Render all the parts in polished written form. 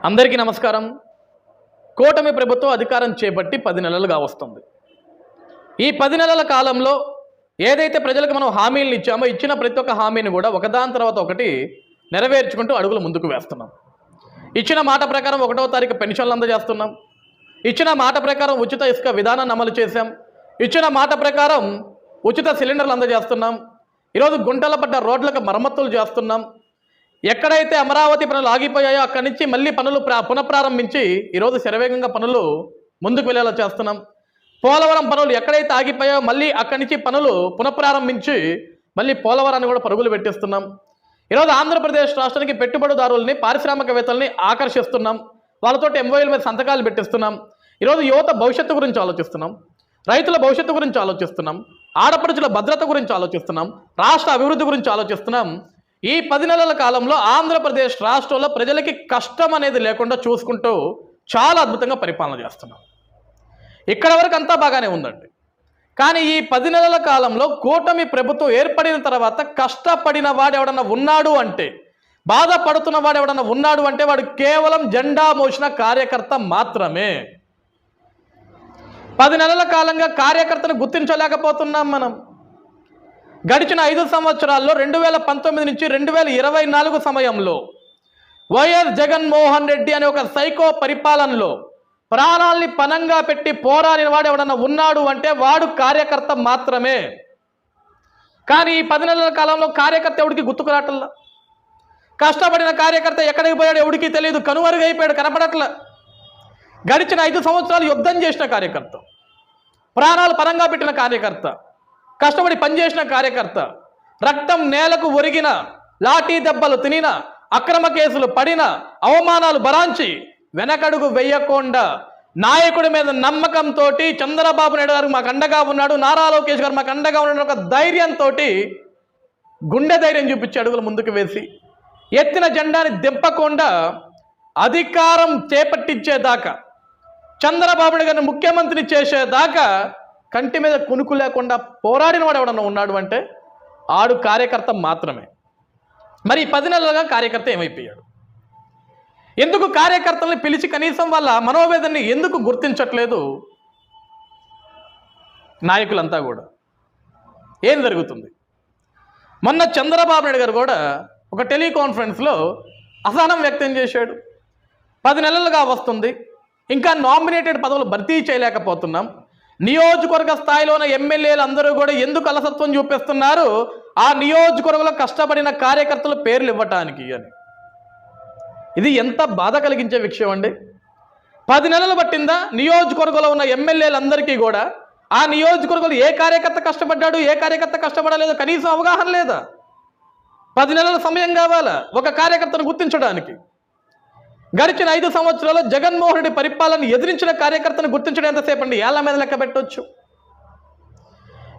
అందరికీ నమస్కారం. కూటమి ప్రభుత్వం అధికారం చేపట్టి 10 నెలలుగా వస్తుంది. ఈ 10 నెలల కాలంలో ఏదైతే ప్రజలకు మనం హామీలను ఇచ్చామో ఇచ్చిన ప్రతి ఒక్క హామీని కూడా ఒకదాని తర్వాత ఒకటి నెరవేర్చుకుంటూ అడుగులు ముందుకు వేస్తున్నాం. ఇచ్చిన మాట ప్రకారం 1వ తారీఖు పెన్షన్లు అందజేస్తున్నాం. ఇచ్చిన మాట ప్రకారం ఉచిత ఇసుక విధానాన్ని అమలు చేశాం. ఇచ్చిన మాట ప్రకారం ఉచిత సిలిండర్లు అందజేస్తున్నాం. ఈరోజు గుంటల పడ్డ రోడ్లకు మరమ్మతులు చేస్తున్నాం. ఎక్కడైతే అమరావతి పనులు ఆగిపోయాయో అక్కడి నుంచి మళ్ళీ పనులు పునఃప్రారంభించి ఈరోజు శరవేగంగా పనులు ముందుకు వెళ్ళేలా చేస్తున్నాం. పోలవరం పనులు ఎక్కడైతే ఆగిపోయాయో మళ్ళీ అక్కడి నుంచి పనులు పునఃప్రారంభించి మళ్ళీ పోలవరాన్ని కూడా పరుగులు పెట్టిస్తున్నాం. ఈరోజు ఆంధ్రప్రదేశ్ రాష్ట్రానికి పెట్టుబడిదారుల్ని పారిశ్రామికవేత్తల్ని ఆకర్షిస్తున్నాం. వాళ్ళతోటి ఎంఓఏల మీద సంతకాలు పెట్టిస్తున్నాం. ఈరోజు యువత భవిష్యత్తు గురించి ఆలోచిస్తున్నాం. రైతుల భవిష్యత్తు గురించి ఆలోచిస్తున్నాం. ఆడపడుచుల భద్రత గురించి ఆలోచిస్తున్నాం. రాష్ట్ర అభివృద్ధి గురించి ఆలోచిస్తున్నాం. ఈ 10 నెలల కాలంలో ఆంధ్రప్రదేశ్ రాష్ట్రంలో ప్రజలకి కష్టం అనేది లేకుండా చూసుకుంటూ చాలా అద్భుతంగా పరిపాలన చేస్తున్నాం. ఇక్కడ వరకు అంతా బాగానే ఉందండి. కానీ ఈ 10 నెలల కాలంలో కూటమి ప్రభుత్వం ఏర్పడిన తర్వాత కష్టపడిన వాడు ఎవడన్నా ఉన్నాడు అంటే, బాధపడుతున్న వాడు ఎవడన్నా ఉన్నాడు అంటే వాడు కేవలం జెండా మోసిన కార్యకర్త మాత్రమే. 10 నెలల కాలంగా కార్యకర్తను గుర్తించలేకపోతున్నాం మనం. గడిచిన 5 సంవత్సరాల్లో 2019 నుంచి 2024 సమయంలో వైఎస్ జగన్మోహన్ రెడ్డి అనే ఒక సైకో పరిపాలనలో ప్రాణాల్ని పనంగా పెట్టి పోరాడిన వాడు ఎవడన్నా ఉన్నాడు అంటే వాడు కార్యకర్త మాత్రమే. కానీ ఈ 10 నెలల కాలంలో కార్యకర్త ఎవడికి గుర్తుకు రావట్లా. కష్టపడిన కార్యకర్త ఎక్కడికి పోయాడు ఎవడికి తెలియదు, కనుమరుగైపోయాడు, కనపడట్ల. గడిచిన 5 సంవత్సరాలు యుద్ధం చేసిన కార్యకర్త, ప్రాణాలు పనంగా పెట్టిన కార్యకర్త, కష్టపడి పనిచేసిన కార్యకర్త, రక్తం నేలకు ఒరిగిన, లాఠీ దెబ్బలు తినిన, అక్రమ కేసులు పడిన, అవమానాలు భరాంచి వెనకడుగు వెయ్యకుండా నాయకుడి మీద నమ్మకంతో చంద్రబాబు నాయుడు గారు మాకు అండగా ఉన్నాడు, నారా లోకేష్ గారు మాకు అండగా ఉన్నాడు ఒక ధైర్యంతో గుండె ధైర్యం చూపించి అడుగులు ముందుకు వేసి ఎత్తిన జెండాని దింపకుండా అధికారం చేపట్టించేదాకా, చంద్రబాబు నాయుడు గారిని ముఖ్యమంత్రిని చేసేదాకా కంటి మీద కునుకు లేకుండా పోరాడిన వాడు ఎవడన్నా ఉన్నాడు అంటే ఆడు కార్యకర్త మాత్రమే. మరి 10 నెలలుగా కార్యకర్త ఏమైపోయాడు? ఎందుకు కార్యకర్తల్ని పిలిచి కనీసం వాళ్ళ మనోవేదనని ఎందుకు గుర్తించట్లేదు నాయకులంతా కూడా? ఏం జరుగుతుంది? మొన్న చంద్రబాబు నాయుడు గారు కూడా ఒక టెలికాన్ఫరెన్స్లో అసహనం వ్యక్తం చేశాడు. 10 నెలలుగా వస్తుంది, ఇంకా నామినేటెడ్ పదవులు భర్తీ చేయలేకపోతున్నాం, నియోజకవర్గ స్థాయిలోని ఎమ్మెల్యేలు అందరూ కూడా ఎందుకు అలసత్వం చూపిస్తున్నారు ఆ నియోజకవర్గంలో కష్టపడిన కార్యకర్తల పేర్లు ఇవ్వటానికి అని. ఇది ఎంత బాధ కలిగించే విషయం అండి. 10 నెలలు పట్టిందా నియోజకవర్గంలో ఉన్న ఎమ్మెల్యేలందరికీ కూడా ఆ నియోజకవర్గంలో ఏ కార్యకర్త కష్టపడ్డాడు, ఏ కార్యకర్త కష్టపడలేదో కనీసం అవగాహన లేదా? 10 నెలల సమయం కావాలా ఒక కార్యకర్తను గుర్తించడానికి? గడిచిన 5 సంవత్సరాల్లో జగన్మోహన్ రెడ్డి పరిపాలన ఎదిరించిన కార్యకర్తను గుర్తించడం ఎంతసేపు అండి? ఏళ్ల మీద లెక్క పెట్టవచ్చు.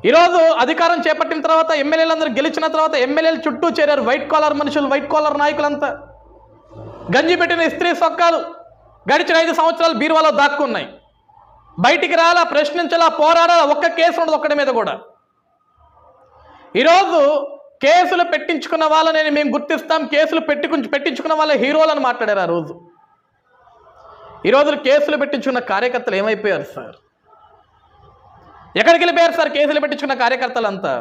ఈరోజు అధికారం చేపట్టిన తర్వాత ఎమ్మెల్యేలందరూ గెలిచిన తర్వాత ఎమ్మెల్యేలు చుట్టూ చేరారు వైట్ కాలర్ మనుషులు, వైట్ కాలర్ నాయకులంతా. గంజి పెట్టిన ఇస్త్రీ సొక్కాలు గడిచిన 5 సంవత్సరాలు బీరువాలో దాక్కున్నాయి. బయటికి రాలా, ప్రశ్నించాలా, పోరాడాలా, ఒక్క కేసు ఉండదు ఒక్కడి మీద కూడా. ఈరోజు కేసులు పెట్టించుకున్న వాళ్ళని మేము గుర్తిస్తాం, కేసులు పెట్టించుకున్న వాళ్ళ హీరోలను మాట్లాడారు ఆ రోజు. ఈరోజు కేసులు పెట్టించుకున్న కార్యకర్తలు ఏమైపోయారు సార్? ఎక్కడికి వెళ్ళిపోయారు సార్ కేసులు పెట్టించుకున్న కార్యకర్తలంతా?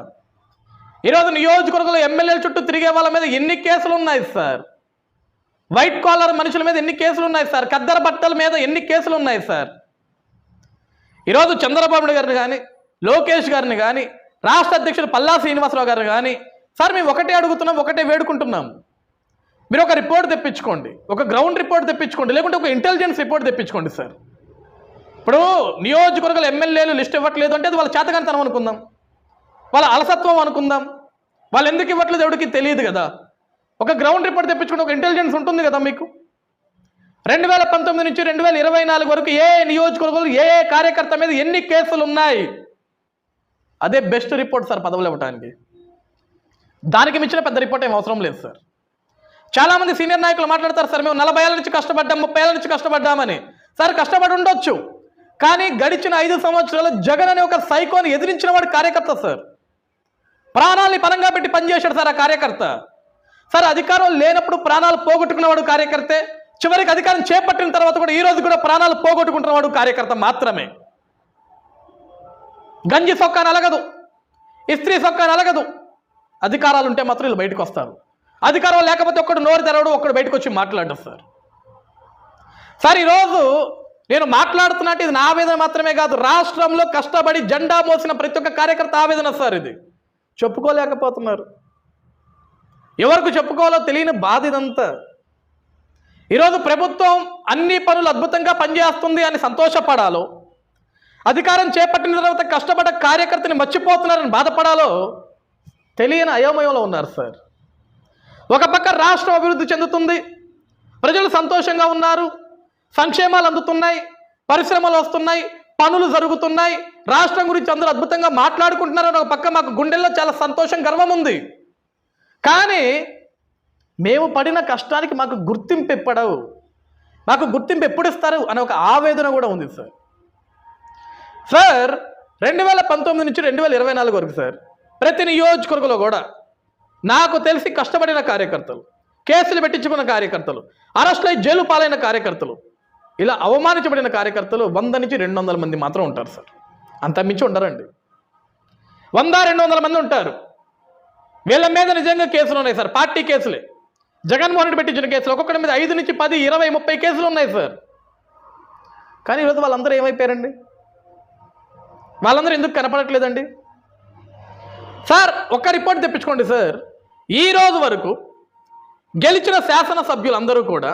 ఈరోజు నియోజకవర్గంలో ఎమ్మెల్యేల చుట్టూ తిరిగే వాళ్ళ మీద ఎన్ని కేసులు ఉన్నాయి సార్? వైట్ కాలర్ మనుషుల మీద ఎన్ని కేసులు ఉన్నాయి సార్? ఖద్దరు బట్టల మీద ఎన్ని కేసులు ఉన్నాయి సార్? ఈరోజు చంద్రబాబు నాయుడు గారిని కానీ, లోకేష్ గారిని కానీ, రాష్ట్ర అధ్యక్షుడు పల్లా శ్రీనివాసరావు గారిని కానీ, సార్ మేము ఒకటే అడుగుతున్నాం, ఒకటే వేడుకుంటున్నాం, మీరు ఒక రిపోర్ట్ తెప్పించుకోండి, ఒక గ్రౌండ్ రిపోర్ట్ తెప్పించుకోండి, లేకుంటే ఒక ఇంటెలిజెన్స్ రిపోర్ట్ తెప్పించుకోండి సార్. ఇప్పుడు నియోజకవర్గాల ఎమ్మెల్యేలు లిస్ట్ ఇవ్వట్లేదు అంటే అది వాళ్ళ చేతకానితనం అనుకుందాం, వాళ్ళ అలసత్వం అనుకుందాం, వాళ్ళు ఎందుకు ఇవ్వట్లేదు ఎవరికి తెలియదు కదా. ఒక గ్రౌండ్ రిపోర్ట్ తెప్పించుకుంటే ఒక ఇంటెలిజెన్స్ ఉంటుంది కదా మీకు. 2019 నుంచి 2024 వరకు ఏ నియోజకవర్గంలో ఏ కార్యకర్త మీద ఎన్ని కేసులు ఉన్నాయి, అదే బెస్ట్ రిపోర్ట్ సార్ పదవులు ఇవ్వడానికి. దానికి మించిన పెద్ద రిపోర్ట్ ఏం అవసరం లేదు సార్. చాలామంది సీనియర్ నాయకులు మాట్లాడతారు సార్ మేము 40 ఏళ్ళ నుంచి కష్టపడ్డాం, 30 ఏళ్ళ నుంచి కష్టపడ్డామని. సార్ కష్టపడి ఉండొచ్చు, కానీ గడిచిన 5 సంవత్సరాలు జగన్ అనే ఒక సైకోని ఎదిరించిన వాడు కార్యకర్త సార్. ప్రాణాలని పనంగా పెట్టి పనిచేశాడు సార్ ఆ కార్యకర్త. సార్ అధికారం లేనప్పుడు ప్రాణాలు పోగొట్టుకున్నవాడు కార్యకర్తే, చివరికి అధికారం చేపట్టిన తర్వాత కూడా ఈ రోజు కూడా ప్రాణాలు పోగొట్టుకుంటున్నవాడు కార్యకర్త మాత్రమే. గంజి సొక్కా నలగదు, ఇస్త్రీ సొక్కా నలగదు. అధికారాలు ఉంటే మాత్రం వీళ్ళు బయటకు వస్తారు. అధికారం లేకపోతే ఒక్కడు నోరు తెరవడు, ఒక్కడు బయటకు వచ్చి మాట్లాడరు సార్. ఈరోజు నేను మాట్లాడుతున్నట్టు ఇది నా ఆవేదన మాత్రమే కాదు, రాష్ట్రంలో కష్టపడి జెండా మోసిన ప్రతి ఒక్క కార్యకర్త ఆవేదన సార్. ఇది చెప్పుకోలేకపోతున్నారు. ఎవరికి చెప్పుకోవాలో తెలియని బాధ ఇదంతా. ఈరోజు ప్రభుత్వం అన్ని పనులు అద్భుతంగా పనిచేస్తుంది అని సంతోషపడాలో, అధికారం చేపట్టిన తర్వాత కష్టపడ్డ కార్యకర్తని మర్చిపోతున్నారని బాధపడాలో తెలియని అయోమయంలో ఉన్నారు సార్. ఒక పక్క రాష్ట్రం అభివృద్ధి చెందుతుంది, ప్రజలు సంతోషంగా ఉన్నారు, సంక్షేమాలు అందుతున్నాయి, పరిశ్రమలు వస్తున్నాయి, పనులు జరుగుతున్నాయి, రాష్ట్రం గురించి అందరూ అద్భుతంగా మాట్లాడుకుంటున్నారు. ఒక పక్క మాకు గుండెల్లో చాలా సంతోషం, గర్వం ఉంది. కానీ మేము పడిన కష్టానికి మాకు గుర్తింపు ఎప్పడవు, మాకు గుర్తింపు ఎప్పుడు ఇస్తారు అనే ఒక ఆవేదన కూడా ఉంది సార్. సార్ 2019 నుంచి 2024 వరకు సార్ ప్రతి నియోజకవర్గంలో కూడా నాకు తెలిసి కష్టపడిన కార్యకర్తలు, కేసులు పెట్టించుకున్న కార్యకర్తలు, అరెస్టులై జైలు పాలైన కార్యకర్తలు, ఇలా అవమానించబడిన కార్యకర్తలు 100 నుంచి 200 మంది మాత్రం ఉంటారు సార్. అంత మించి ఉండరండి. 100-200 మంది ఉంటారు. వీళ్ళ మీద నిజంగా కేసులు ఉన్నాయి సార్, పార్టీ కేసులే. జగన్మోహన్ రెడ్డి పెట్టించిన కేసులు ఒక్కొక్కటి మీద 5 నుంచి 10, 20, 30 కేసులు ఉన్నాయి సార్. కానీ ఈరోజు వాళ్ళందరూ ఏమైపోయారండి? వాళ్ళందరూ ఎందుకు కనపడట్లేదండి సార్? ఒక్క రిపోర్ట్ తెప్పించుకోండి సార్. ఈ రోజు వరకు గెలిచిన శాసనసభ్యులందరూ కూడా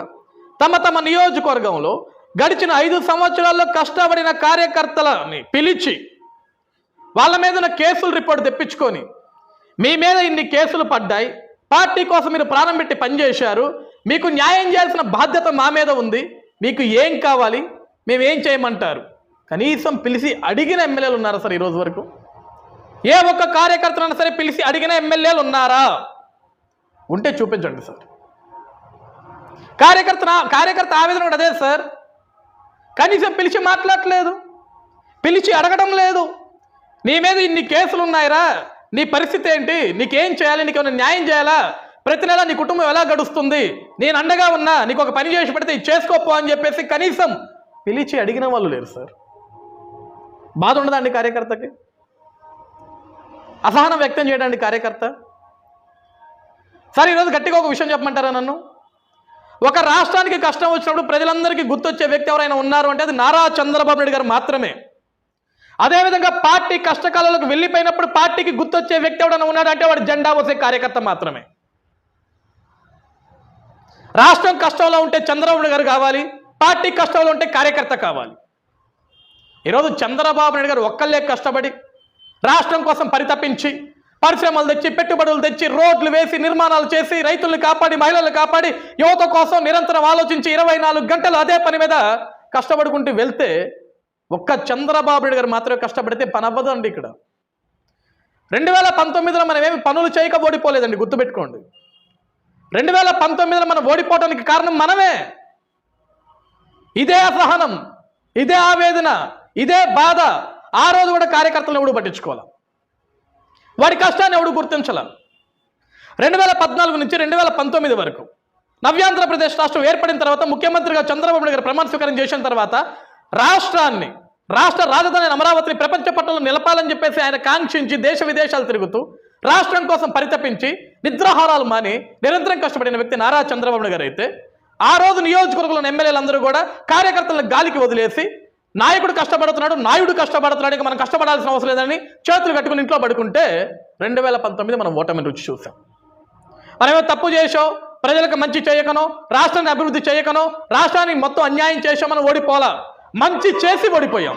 తమ తమ నియోజకవర్గంలో గడిచిన 5 సంవత్సరాల్లో కష్టపడిన కార్యకర్తలని పిలిచి వాళ్ళ మీద కేసులు రిపోర్ట్ తెప్పించుకొని, మీ మీద ఇన్ని కేసులు పడ్డాయి, పార్టీ కోసం మీరు ప్రాణం పెట్టి పనిచేశారు, మీకు న్యాయం చేయాల్సిన బాధ్యత మా మీద ఉంది, మీకు ఏం కావాలి, మేము ఏం చేయమంటారు, కనీసం పిలిచి అడిగిన ఎమ్మెల్యేలు ఉన్నారా సార్ ఈరోజు వరకు? ఏ ఒక్క కార్యకర్తనైనా సరే పిలిచి అడిగిన ఎమ్మెల్యేలు ఉన్నారా? ఉంటే చూపించండి సార్. కార్యకర్త ఆవేదన కూడా అదే సార్. కనీసం పిలిచి మాట్లాడట్లేదు, పిలిచి అడగడం లేదు. నీ మీద ఇన్ని కేసులు ఉన్నాయిరా, నీ పరిస్థితి ఏంటి, నీకేం చేయాలి, నీకు ఏమైనా న్యాయం చేయాలా, ప్రతి నెల నీ కుటుంబం ఎలా గడుస్తుంది, నేను అండగా ఉన్నా, నీకు ఒక పని చేసి పెడితే ఇది చేసుకోపో అని చెప్పేసి కనీసం పిలిచి అడిగిన వాళ్ళు లేరు సార్. బాధ ఉండదండి కార్యకర్తకి? అసహనం వ్యక్తం చేయడానికి కార్యకర్త? సార్ ఈరోజు గట్టిగా ఒక విషయం చెప్పమంటారా నన్ను? ఒక రాష్ట్రానికి కష్టం వచ్చినప్పుడు ప్రజలందరికీ గుర్తొచ్చే వ్యక్తి ఎవరైనా ఉన్నారు అంటే అది నారా చంద్రబాబు నాయుడు గారు మాత్రమే. అదేవిధంగా పార్టీ కష్టకాలంలోకి వెళ్ళిపోయినప్పుడు పార్టీకి గుర్తొచ్చే వ్యక్తి ఎవరైనా ఉన్నాడు అంటే వాడు జెండా మోసే కార్యకర్త మాత్రమే. రాష్ట్రం కష్టంలో ఉంటే చంద్రబాబు నాయుడు గారు కావాలి, పార్టీ కష్టంలో ఉంటే కార్యకర్త కావాలి. ఈరోజు చంద్రబాబు నాయుడు గారు ఒక్కళ్ళే కష్టపడి రాష్ట్రం కోసం పరితపించి పరిశ్రమలు తెచ్చి, పెట్టుబడులు తెచ్చి, రోడ్లు వేసి, నిర్మాణాలు చేసి, రైతులను కాపాడి, మహిళలను కాపాడి, యువత కోసం నిరంతరం ఆలోచించి 24 గంటలు అదే పని మీద కష్టపడుకుంటూ వెళ్తే ఒక్క చంద్రబాబు నాయుడు గారు మాత్రమే కష్టపడితే పని అవ్వదండి. ఇక్కడ 2019లో మనం ఏమి పనులు చేయక ఓడిపోలేదండి, గుర్తుపెట్టుకోండి. 2019లో మనం ఓడిపోవడానికి కారణం మనమే. ఇదే అసహనం, ఇదే ఆవేదన, ఇదే బాధ ఆ రోజు కూడా కార్యకర్తలను ఎవడు పట్టించుకోవాలి, వాడి కష్టాన్ని ఎవడు గుర్తించాల. 2014 నుంచి 2019 వరకు నవ్యాంధ్రప్రదేశ్ రాష్ట్రం ఏర్పడిన తర్వాత ముఖ్యమంత్రిగా చంద్రబాబు నాయుడు గారు ప్రమాణ స్వీకారం చేసిన తర్వాత రాష్ట్ర రాజధాని అమరావతిని ప్రపంచ పట్టణంలో నిలపాలని చెప్పేసి ఆయన కాంక్షించి దేశ విదేశాలు తిరుగుతూ రాష్ట్రం కోసం పరితపించి నిద్రాహారాలు మాని నిరంతరం కష్టపడిన వ్యక్తి నారా చంద్రబాబు నాయుడు గారు అయితే, ఆ రోజు నియోజకవర్గంలోని ఎమ్మెల్యేలందరూ కూడా కార్యకర్తలను గాలికి వదిలేసి నాయకుడు కష్టపడుతున్నాడు, నాయుడు కష్టపడుతున్నాడు, ఇక మనం కష్టపడాల్సిన అవసరం లేదని చేతులు కట్టుకుని ఇంట్లో పడుకుంటే 2019 మనం ఓటమిని రుచి చూసాం. మనమేమో తప్పు చేసాం, ప్రజలకు మంచి చేయకనో, రాష్ట్రాన్ని అభివృద్ధి చేయకనో, రాష్ట్రానికి మొత్తం అన్యాయం చేసాం, మనం ఓడిపోలా. మంచి చేసి ఓడిపోయాం,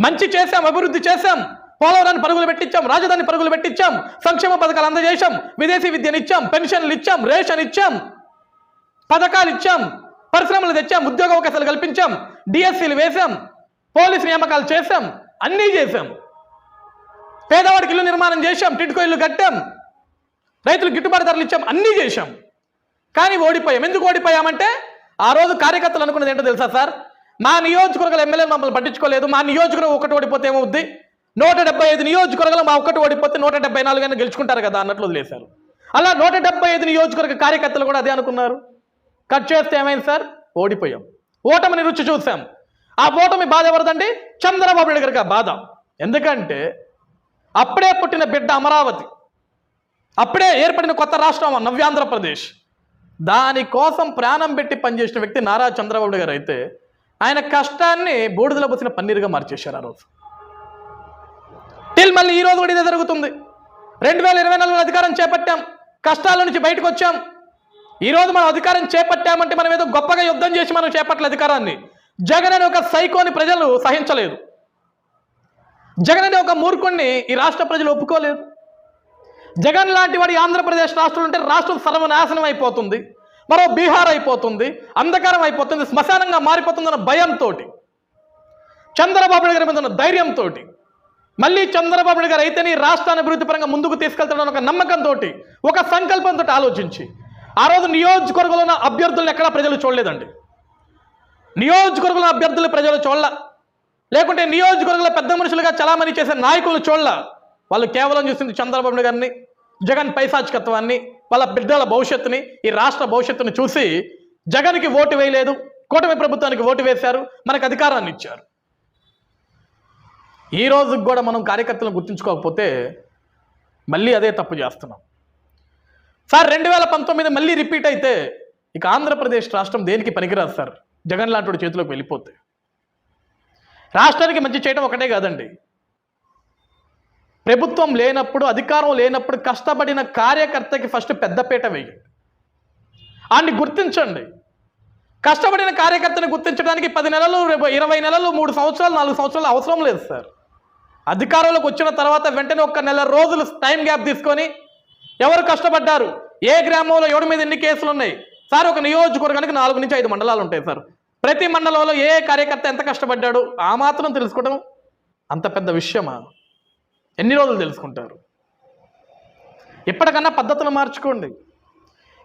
మంచి చేసాం, అభివృద్ధి చేసాం, పోలవరాన్ని పరుగులు పెట్టించాం, రాజధాని పరుగులు పెట్టించాం, సంక్షేమ పథకాలు అందజేశాం, విదేశీ విద్యను ఇచ్చాం, పెన్షన్లు ఇచ్చాం, రేషన్ ఇచ్చాం, పథకాలు ఇచ్చాం, పరిశ్రమలు తెచ్చాం, ఉద్యోగ అవకాశాలు కల్పించాం, డిఎస్సీలు వేశాం, పోలీసు నియామకాలు చేశాం, అన్నీ చేశాం. పేదవాడికి ఇల్లు నిర్మాణం చేశాం, టిడ్కో ఇల్లు కట్టాం, రైతులకు గిట్టుబాటు ధరలు ఇచ్చాం, అన్నీ చేశాం. కానీ ఓడిపోయాం. ఎందుకు ఓడిపోయామంటే ఆ రోజు కార్యకర్తలు అనుకున్నది ఏంటో తెలుసా సార్? మా నియోజకవర్గాల ఎమ్మెల్యేలు మమ్మల్ని పట్టించుకోలేదు, మా నియోజకవర్గం ఒకటి ఓడిపోతే ఏమవుద్ది, 175 నియోజకవర్గాలు మా ఒక్కటి ఓడిపోతే 174 అయినా గెలుచుకుంటారు కదా అన్నట్లు వదిలేశారు. అలా 175 నియోజకవర్గ కార్యకర్తలు కూడా అదే అనుకున్నారు. కట్ చేస్తే ఏమైంది సార్? ఓడిపోయాం. ఓటమిని రుచి చూసాం. ఆ ఓటమి బాధ ఎవరిదండి? చంద్రబాబు నాయుడు గారికి ఆ బాధ. ఎందుకంటే అప్పుడే పుట్టిన బిడ్డ అమరావతి, అప్పుడే ఏర్పడిన కొత్త రాష్ట్రం నవ్యాంధ్రప్రదేశ్, దానికోసం ప్రాణం పెట్టి పనిచేసిన వ్యక్తి నారా చంద్రబాబు నాయుడు గారు అయితే ఆయన కష్టాన్ని బూడిదలో పోసిన పన్నీరుగా మార్చేశారు ఆ రోజు. మళ్ళీ ఈ రోజు కూడా ఇదే జరుగుతుంది. 2024 అధికారం చేపట్టాం, కష్టాల నుంచి బయటకు వచ్చాం. ఈరోజు మనం అధికారం చేపట్టామంటే మనం ఏదో గొప్పగా యుద్ధం చేసి మనం చేపట్టాలి అధికారాన్ని. జగన్ అనే ఒక సైకోని ప్రజలు సహించలేదు. జగన్ అనే ఒక మూర్ఖుణ్ణి ఈ రాష్ట్ర ప్రజలు ఒప్పుకోలేదు. జగన్ లాంటి వాడి ఆంధ్రప్రదేశ్ రాష్ట్రంలో ఉంటే రాష్ట్రం సర్వనాశనం అయిపోతుంది, మరో బీహార్ అయిపోతుంది, అంధకారం అయిపోతుంది, శ్మశానంగా మారిపోతుందన్న భయంతో, చంద్రబాబు నాయుడు గారి మీద ఉన్న ధైర్యంతో, మళ్ళీ చంద్రబాబు నాయుడు గారు అయితేనే రాష్ట్రాన్ని అభివృద్ధి పరంగా ముందుకు తీసుకెళ్తాడన్న ఒక నమ్మకంతో, ఒక సంకల్పంతో ఆలోచించి ఆ రోజు నియోజకవర్గంలో ఉన్న అభ్యర్థులను ఎక్కడా ప్రజలు చూడలేదండి. నియోజకవర్గంలో అభ్యర్థులు ప్రజలు చూడలా, లేకుంటే నియోజకవర్గంలో పెద్ద మనుషులుగా చలామణి చేసే నాయకులను చూడలా. వాళ్ళు కేవలం చూసింది చంద్రబాబు నాయుడు గారిని, జగన్ పైశాచికత్వాన్ని, వాళ్ళ బిడ్డల భవిష్యత్తుని, ఈ రాష్ట్ర భవిష్యత్తుని చూసి జగన్కి ఓటు వేయలేదు, కూటమి ప్రభుత్వానికి ఓటు వేశారు, మనకు అధికారాన్ని ఇచ్చారు. ఈ రోజుకి కూడా మనం కార్యకర్తలను గుర్తుంచుకోకపోతే మళ్ళీ అదే తప్పు చేస్తున్నాం సార్. 2019 మళ్ళీ రిపీట్ అయితే ఇక ఆంధ్రప్రదేశ్ రాష్ట్రం దేనికి పనికిరాదు సార్. జగన్ లాంటి చేతిలోకి వెళ్ళిపోతే రాష్ట్రానికి మంచి చేయడం ఒకటే కాదండి, ప్రభుత్వం లేనప్పుడు, అధికారం లేనప్పుడు కష్టపడిన కార్యకర్తకి ఫస్ట్ పెద్దపీట వేయండి, ఆయన్ని గుర్తించండి. కష్టపడిన కార్యకర్తని గుర్తించడానికి 10 నెలలు, 20 నెలలు, 3 సంవత్సరాలు, 4 సంవత్సరాలు అవసరం లేదు సార్. అధికారంలోకి వచ్చిన తర్వాత వెంటనే 1 నెల రోజులు టైం గ్యాప్ తీసుకొని ఎవరు కష్టపడ్డారు, ఏ గ్రామంలో ఎవరి మీద ఎన్ని కేసులు ఉన్నాయి సార్. ఒక నియోజకవర్గానికి 4 నుంచి 5 మండలాలు ఉంటాయి సార్. ప్రతి మండలంలో ఏ కార్యకర్త ఎంత కష్టపడ్డాడు ఆ మాత్రం తెలుసుకోవడం అంత పెద్ద విషయమా? ఎన్ని రోజులు తెలుసుకుంటారు? ఇప్పటికన్నా పద్ధతులు మార్చుకోండి.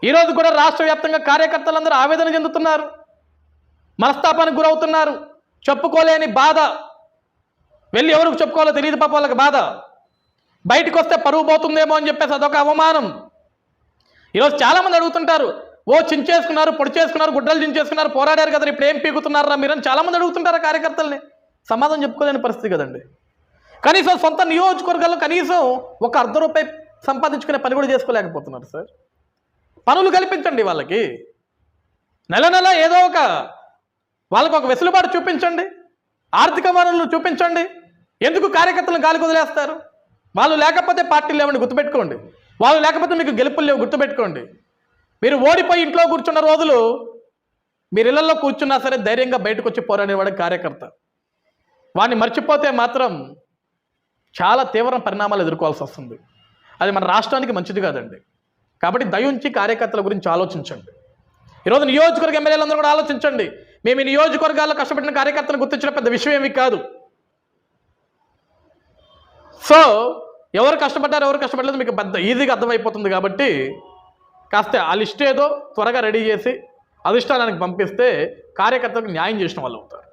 ఈరోజు కూడా రాష్ట్ర వ్యాప్తంగా కార్యకర్తలందరూ ఆవేదన చెందుతున్నారు, మనస్తాపానికి గురవుతున్నారు, చెప్పుకోలేని బాధ, వెళ్ళి ఎవరికి చెప్పుకోవాలో తెలియదు పాప వాళ్ళకి బాధ. బయటకు వస్తే పరువు పోతుందేమో అని చెప్పేసి అదొక అవమానం. ఈరోజు చాలామంది అడుగుతుంటారు, ఓ చించేసుకున్నారు, పొడి చేసుకున్నారు, గుడ్డలు చించేసుకున్నారు, పోరాడారు కదా, ఇప్పుడు ఏం పీకుతున్నారా మీరని చాలామంది అడుగుతుంటారు కార్యకర్తల్ని. సమాధానం చెప్పుకోలేని పరిస్థితి కదండి. కనీసం సొంత నియోజకవర్గాల్లో కనీసం ఒక ₹1 సంపాదించుకునే పని కూడా చేసుకోలేకపోతున్నారు సార్. పనులు కల్పించండి వాళ్ళకి, నెల నెల ఏదో ఒక వాళ్ళకు ఒక వెసులుబాటు చూపించండి, ఆర్థిక వనరులు చూపించండి. ఎందుకు కార్యకర్తలను గాలికి వదిలేస్తారు? వాళ్ళు లేకపోతే పార్టీలు లేవండి, గుర్తుపెట్టుకోండి. వాళ్ళు లేకపోతే మీకు గెలుపులు లేవు, గుర్తుపెట్టుకోండి. మీరు ఓడిపోయి ఇంట్లో కూర్చున్న రోజులు మీరు ఇళ్లలో కూర్చున్నా సరే ధైర్యంగా బయటకు వచ్చి పోరాడేవాడు కార్యకర్త. వాడిని మర్చిపోతే మాత్రం చాలా తీవ్ర పరిణామాలు ఎదుర్కోవాల్సి వస్తుంది. అది మన రాష్ట్రానికి మంచిది కాదండి. కాబట్టి దయించి కార్యకర్తల గురించి ఆలోచించండి. ఈరోజు నియోజకవర్గ ఎమ్మెల్యేలందరూ కూడా ఆలోచించండి. మేము ఈ నియోజకవర్గాల్లో కష్టపడిన కార్యకర్తలను గుర్తించడం పెద్ద విషయం ఏమీ కాదు. సో ఎవరు కష్టపడ్డారు, ఎవరు కష్టపడలేదు మీకు పెద్ద ఈజీగా అర్థమైపోతుంది. కాబట్టి కాస్త ఆ లిస్ట్ ఏదో త్వరగా రెడీ చేసి అధిష్టానానికి పంపిస్తే కార్యకర్తలకు న్యాయం చేసిన వాళ్ళు అవుతారు.